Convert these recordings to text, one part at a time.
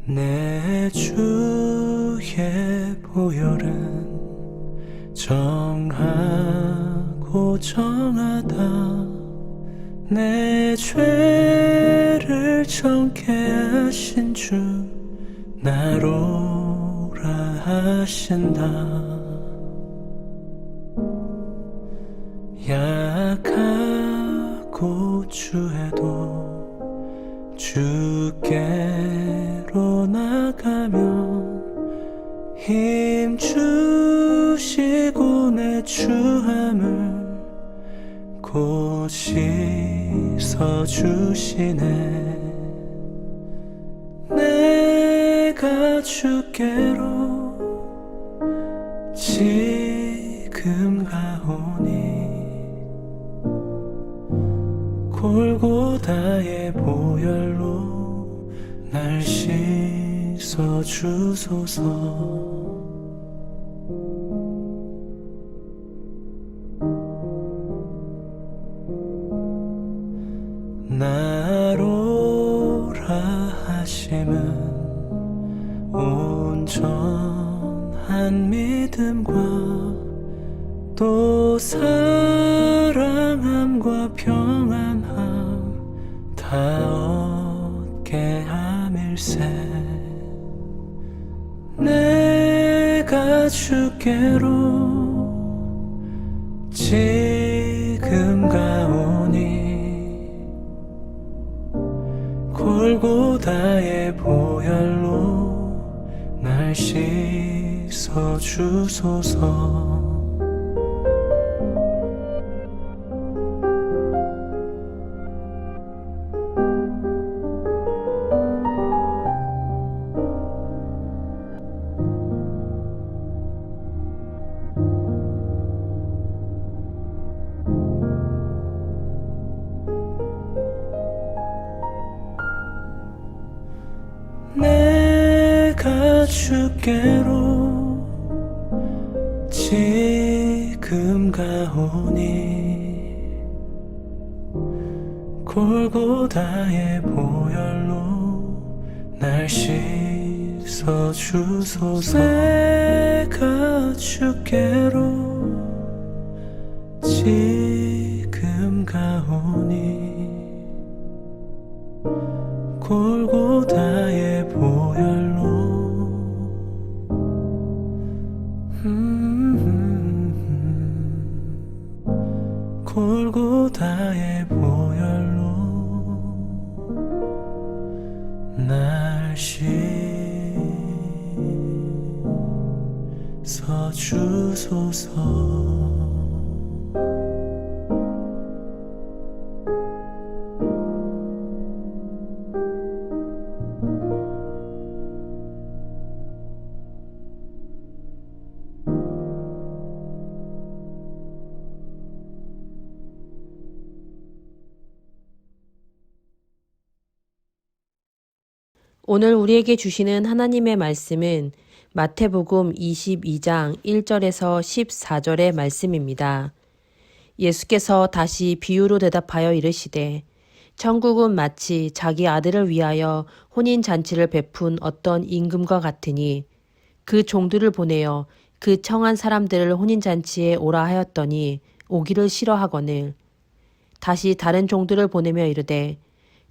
내 주의 보혈은 정하고 정하다 내 죄를 정케 하신 주 나로라 하신다. 약하고 주에도 주께로 나가면 힘 주시고 내 추함을 곧 씻어주시네. 내가 주께로 지금 가오니 골고다의 보혈로 날 씻어주소서. 나로라 하심은 온전한 믿음과 또 사랑함과 평안함 다 얻게 함일세. 내가 주께로 지금 가오니 골고다의 보혈로 날 씻어주소서. 내가 주께로 지금 가오니 골고다의 보혈로 날 씻어주소서. 내가 주께로 지금 가오니 골고다의 보혈로 골고다의 보혈로 날 씻어주소서. 오늘 우리에게 주시는 하나님의 말씀은 마태복음 22장 1절에서 14절의 말씀입니다. 예수께서 다시 비유로 대답하여 이르시되 천국은 마치 자기 아들을 위하여 혼인잔치를 베푼 어떤 임금과 같으니 그 종들을 보내어 그 청한 사람들을 혼인잔치에 오라 하였더니 오기를 싫어하거늘 다시 다른 종들을 보내며 이르되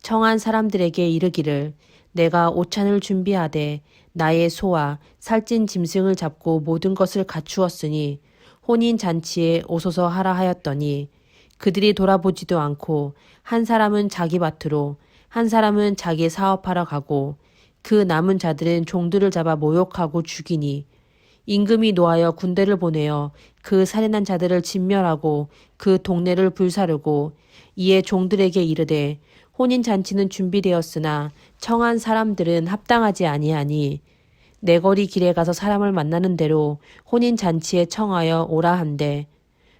청한 사람들에게 이르기를 내가 오찬을 준비하되 나의 소와 살찐 짐승을 잡고 모든 것을 갖추었으니 혼인잔치에 오소서 하라 하였더니 그들이 돌아보지도 않고 한 사람은 자기 밭으로 한 사람은 자기 사업하러 가고 그 남은 자들은 종들을 잡아 모욕하고 죽이니 임금이 노하여 군대를 보내어 그 살인한 자들을 진멸하고 그 동네를 불사르고 이에 종들에게 이르되 혼인잔치는 준비되었으나 청한 사람들은 합당하지 아니하니 내거리 길에 가서 사람을 만나는 대로 혼인잔치에 청하여 오라 한대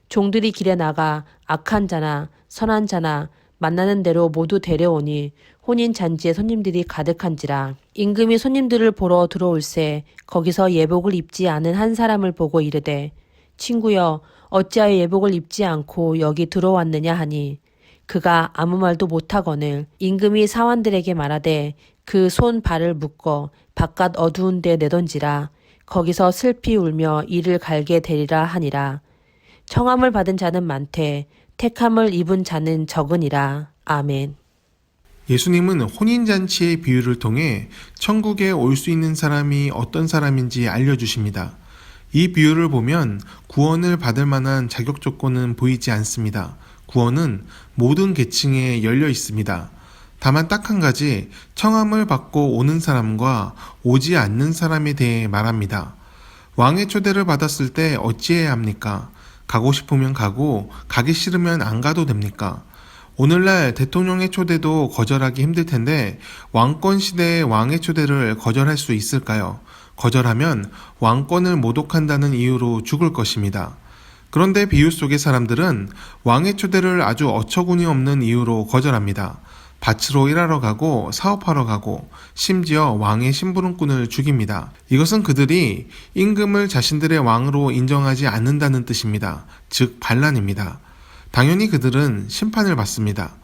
종들이 길에 나가 악한 자나 선한 자나 만나는 대로 모두 데려오니 혼인잔치에 손님들이 가득한지라. 임금이 손님들을 보러 들어올새 거기서 예복을 입지 않은 한 사람을 보고 이르되 친구여 어찌하여 예복을 입지 않고 여기 들어왔느냐 하니 그가 아무 말도 못하거늘 임금이 사환들에게 말하되 그 손 발을 묶어 바깥 어두운 데 내던지라. 거기서 슬피 울며 이를 갈게 되리라 하니라. 청함을 받은 자는 많되 택함을 입은 자는 적으니라. 아멘. 예수님은 혼인잔치의 비유를 통해 천국에 올 수 있는 사람이 어떤 사람인지 알려주십니다. 이 비유를 보면 구원을 받을 만한 자격 조건은 보이지 않습니다. 구원은 모든 계층에 열려 있습니다. 다만 딱 한 가지, 청함을 받고 오는 사람과 오지 않는 사람에 대해 말합니다. 왕의 초대를 받았을 때 어찌해야 합니까? 가고 싶으면 가고 가기 싫으면 안 가도 됩니까? 오늘날 대통령의 초대도 거절하기 힘들 텐데 왕권 시대의 왕의 초대를 거절할 수 있을까요? 거절하면 왕권을 모독한다는 이유로 죽을 것입니다. 그런데 비유 속의 사람들은 왕의 초대를 아주 어처구니 없는 이유로 거절합니다. 밭으로 일하러 가고 사업하러 가고 심지어 왕의 심부름꾼을 죽입니다. 이것은 그들이 임금을 자신들의 왕으로 인정하지 않는다는 뜻입니다. 즉 반란입니다. 당연히 그들은 심판을 받습니다.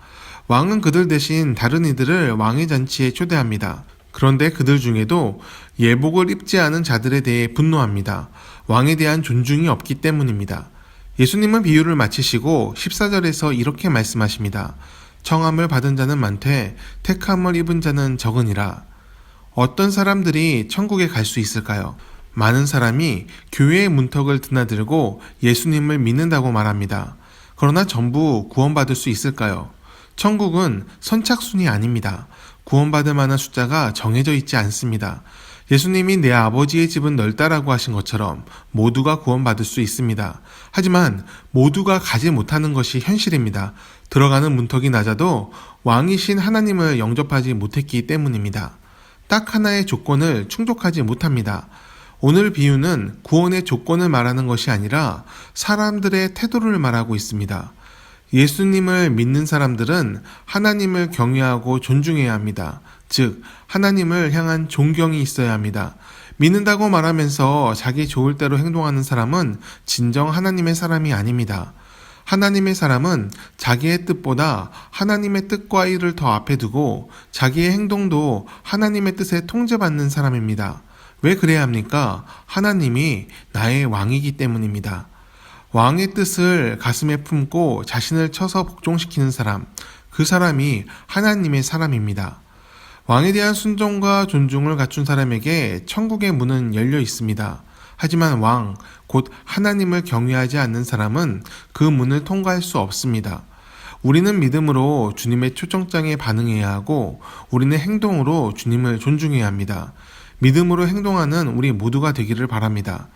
왕은 그들 대신 다른 이들을 왕의 잔치에 초대합니다. 그런데 그들 중에도 예복을 입지 않은 자들에 대해 분노합니다. 왕에 대한 존중이 없기 때문입니다. 예수님은 비유를 마치시고 14절에서 이렇게 말씀하십니다. 청함을 받은 자는 많되 택함을 입은 자는 적으니라. 어떤 사람들이 천국에 갈 수 있을까요? 많은 사람이 교회의 문턱을 드나들고 예수님을 믿는다고 말합니다. 그러나 전부 구원받을 수 있을까요? 천국은 선착순이 아닙니다. 구원받을 만한 숫자가 정해져 있지 않습니다. 예수님이 내 아버지의 집은 넓다라고 하신 것처럼 모두가 구원받을 수 있습니다. 하지만 모두가 가지 못하는 것이 현실입니다. 들어가는 문턱이 낮아도 왕이신 하나님을 영접하지 못했기 때문입니다. 딱 하나의 조건을 충족하지 못합니다. 오늘 비유는 구원의 조건을 말하는 것이 아니라 사람들의 태도를 말하고 있습니다. 예수님을 믿는 사람들은 하나님을 경외하고 존중해야 합니다. 즉, 하나님을 향한 존경이 있어야 합니다. 믿는다고 말하면서 자기 좋을 대로 행동하는 사람은 진정 하나님의 사람이 아닙니다. 하나님의 사람은 자기의 뜻보다 하나님의 뜻과 일을 더 앞에 두고 자기의 행동도 하나님의 뜻에 통제받는 사람입니다. 왜 그래야 합니까? 하나님이 나의 왕이기 때문입니다. 왕의 뜻을 가슴에 품고 자신을 쳐서 복종시키는 사람, 그 사람이 하나님의 사람입니다. 왕에 대한 순종과 존중을 갖춘 사람에게 천국의 문은 열려 있습니다. 하지만 왕, 곧 하나님을 경외하지 않는 사람은 그 문을 통과할 수 없습니다. 우리는 믿음으로 주님의 초청장에 반응해야 하고 우리는 행동으로 주님을 존중해야 합니다. 믿음으로 행동하는 우리 모두가 되기를 바랍니다.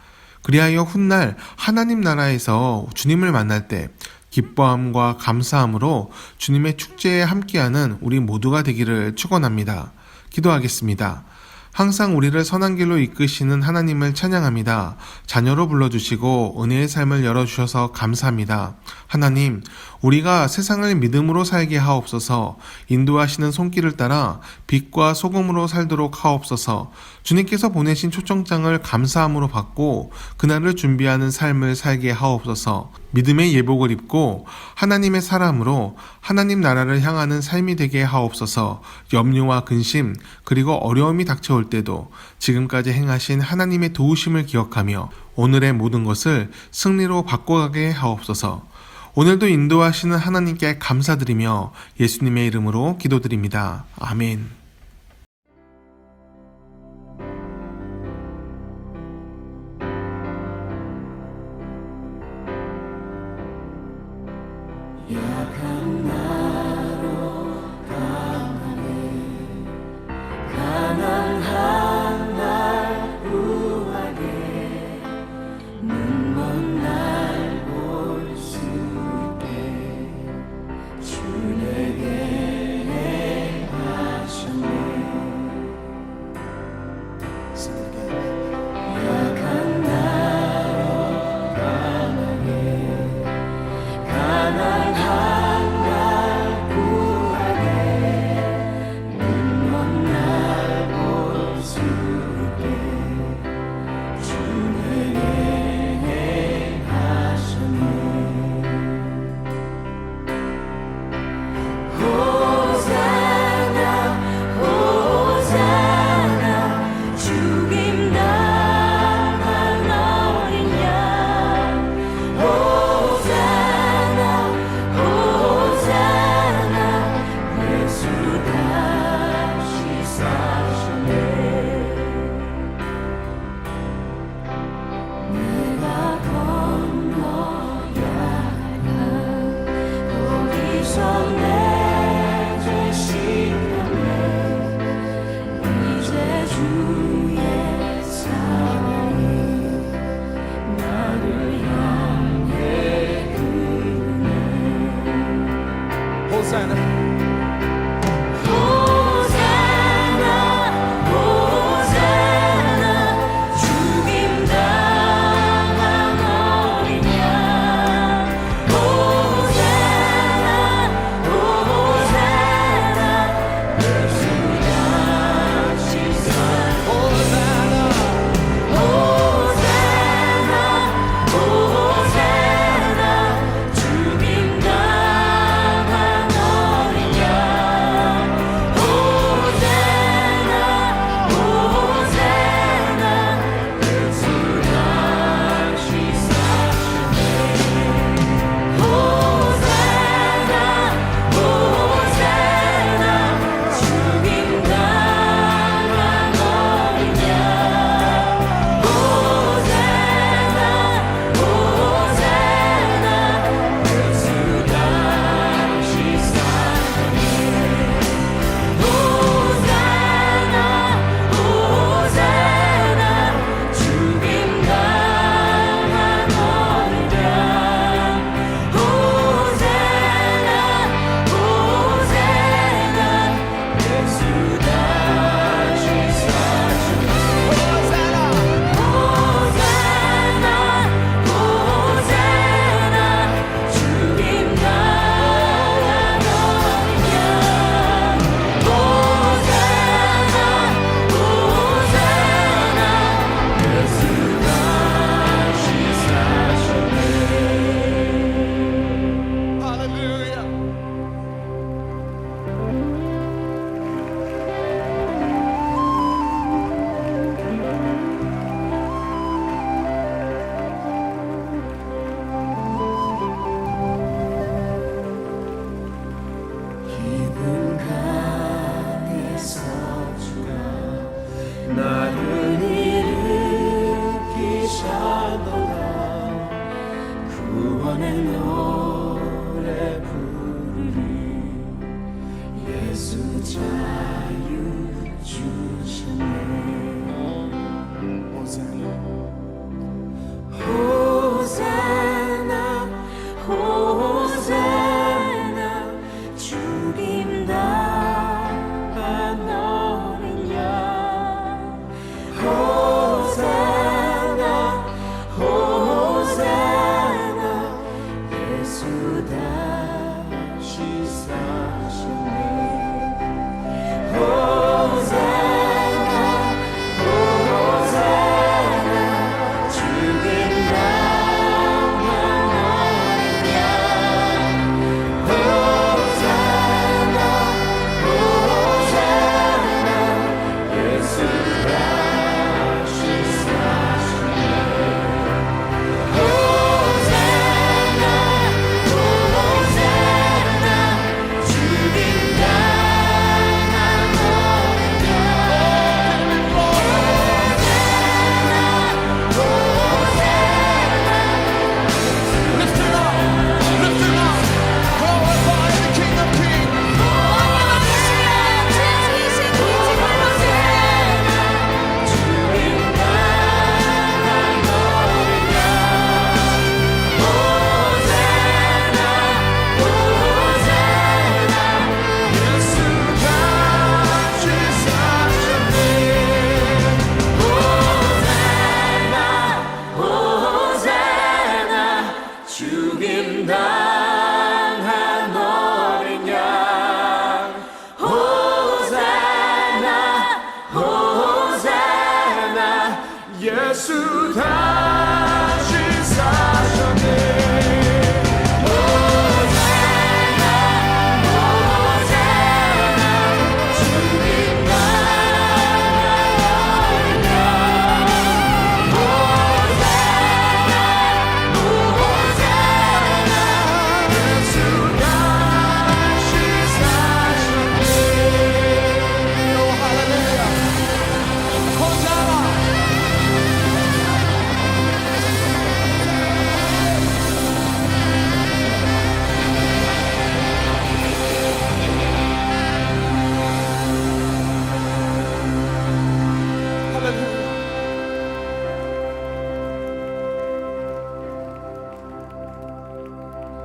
그리하여 훗날 하나님 나라에서 주님을 만날 때 기뻐함과 감사함으로 주님의 축제에 함께하는 우리 모두가 되기를 축원합니다. 기도하겠습니다. 항상 우리를 선한 길로 이끄시는 하나님을 찬양합니다. 자녀로 불러주시고 은혜의 삶을 열어주셔서 감사합니다. 하나님, 우리가 세상을 믿음으로 살게 하옵소서. 인도하시는 손길을 따라 빛과 소금으로 살도록 하옵소서. 주님께서 보내신 초청장을 감사함으로 받고 그날을 준비하는 삶을 살게 하옵소서. 믿음의 예복을 입고 하나님의 사람으로 하나님 나라를 향하는 삶이 되게 하옵소서. 염려와 근심 그리고 어려움이 닥쳐올 때도 지금까지 행하신 하나님의 도우심을 기억하며 오늘의 모든 것을 승리로 바꿔가게 하옵소서. 오늘도 인도하시는 하나님께 감사드리며 예수님의 이름으로 기도드립니다. 아멘. 약한 나로 강하게 가난한 날 구하게 눈먼 날 볼 수 있게 주 내게 행하셨네. 예수 다시 사셨네.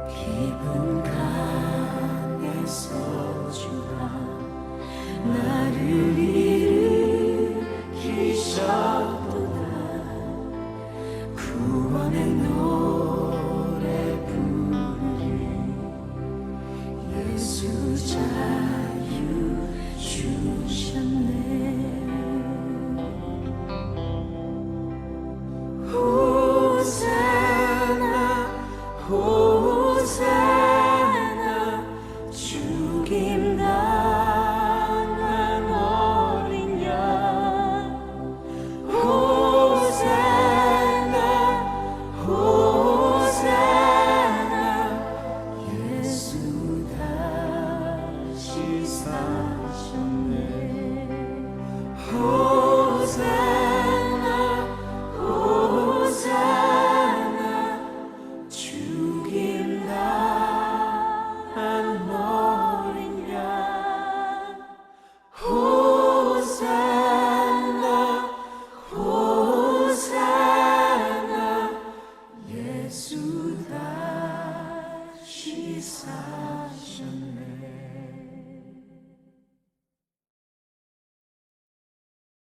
깊은 강에서 주가 나를 일으키셨도다. 구원의 노래 부르리. 예수 자유 주셨네. 호산나 호산나 죽임 당한 어린 양. 호산나 호산나 예수 다시 사